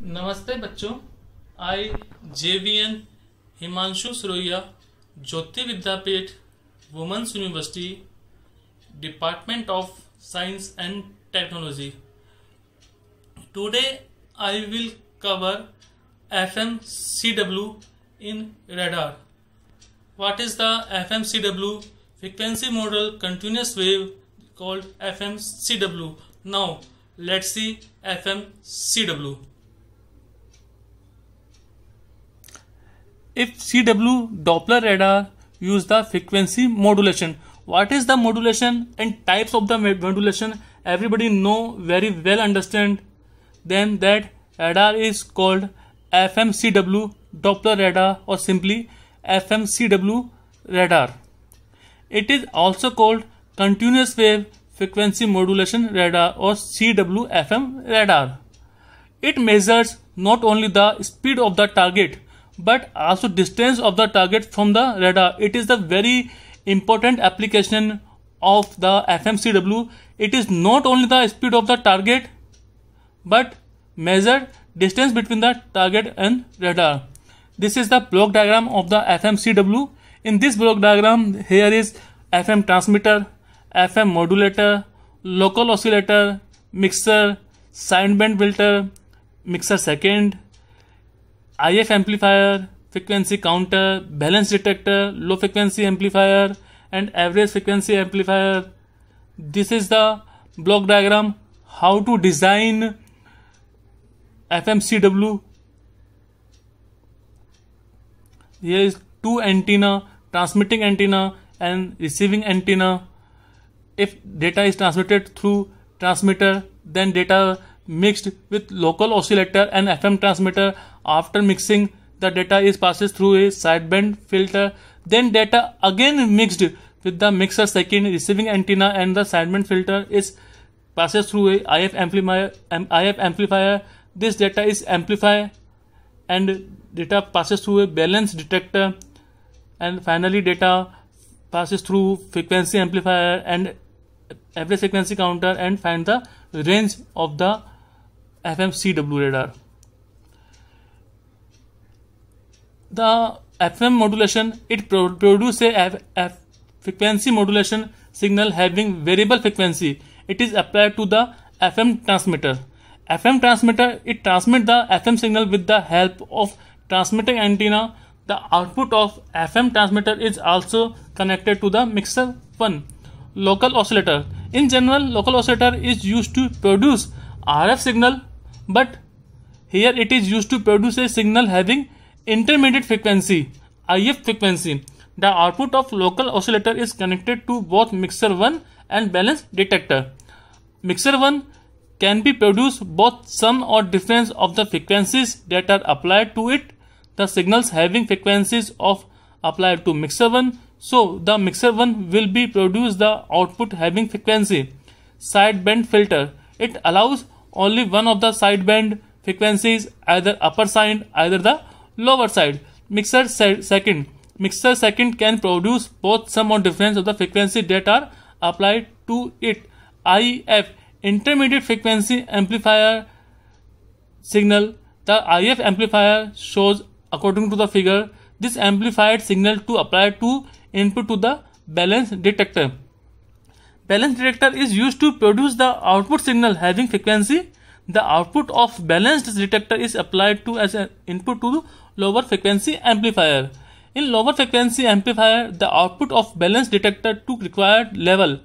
नमस्ते बच्चों। I JVN Himanshu Suroya, Jyoti Vidyapeeth, women's university, department of science and technology. Today I will cover FMCW in radar. What is the FMCW? Frequency model continuous wave called FMCW. Now let's see FMCW. If CW Doppler radar use the frequency modulation, what is the modulation and types of the modulation? Everybody know very well, understand. Then that radar is called FMCW Doppler radar or simply FMCW radar. It is also called continuous wave frequency modulation radar or CWFM radar. It measures not only the speed of the target but also distance of the target from the radar. It is the very important application of the FMCW. It is not only the speed of the target but measure distance between the target and radar. This is the block diagram of the FMCW. In this block diagram, here is FM transmitter, FM modulator, local oscillator, mixer, sideband filter, mixer second, IF amplifier, frequency counter, balance detector, low frequency amplifier and average frequency amplifier. This is the block diagram how to design FMCW. Here is two antenna, transmitting antenna and receiving antenna. If data is transmitted through transmitter, then data mixed with local oscillator and FM transmitter. After mixing, the data is passes through a sideband filter. Then data again mixed with the mixer second, receiving antenna and the sideband filter is passes through a IF amplifier. This data is amplified and data passes through a balance detector, and finally data passes through frequency amplifier and average frequency counter and find the range of the FMCW radar. The FM modulation, it produces a frequency modulation signal having variable frequency. It is applied to the FM transmitter. FM transmitter, it transmits the FM signal with the help of transmitting antenna. The output of FM transmitter is also connected to the mixer 1. Local oscillator. In general, local oscillator is used to produce RF signal, but here it is used to produce a signal having intermediate frequency, IF frequency. The output of local oscillator is connected to both mixer 1 and balance detector. Mixer 1 can be produced both sum or difference of the frequencies that are applied to it. The signals having frequencies of applied to mixer 1, so the mixer 1 will be produce the output having frequency. Sideband filter, it allows only one of the sideband frequencies, either upper side, either the lower side. Mixer second, mixer second can produce both sum or difference of the frequency that are applied to it. IF, intermediate frequency amplifier signal. The IF amplifier shows according to the figure this amplified signal to apply to input to the balance detector. Balance detector is used to produce the output signal having frequency. The output of balanced detector is applied to as an input to lower frequency amplifier. In lower frequency amplifier, the output of balanced detector to required level.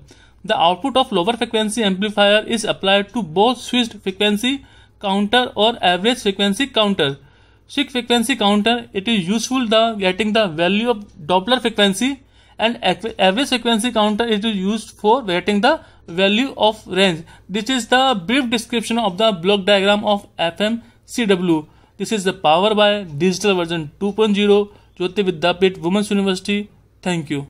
The output of lower frequency amplifier is applied to both switched frequency counter or average frequency counter. Switched frequency counter, it is useful the getting the value of Doppler frequency, and average frequency counter it is used for getting the value of range. This is the brief description of the block diagram of FMCW. This is the power by digital version 2.0, Jyoti Vidyapeeth, Women's University. Thank you.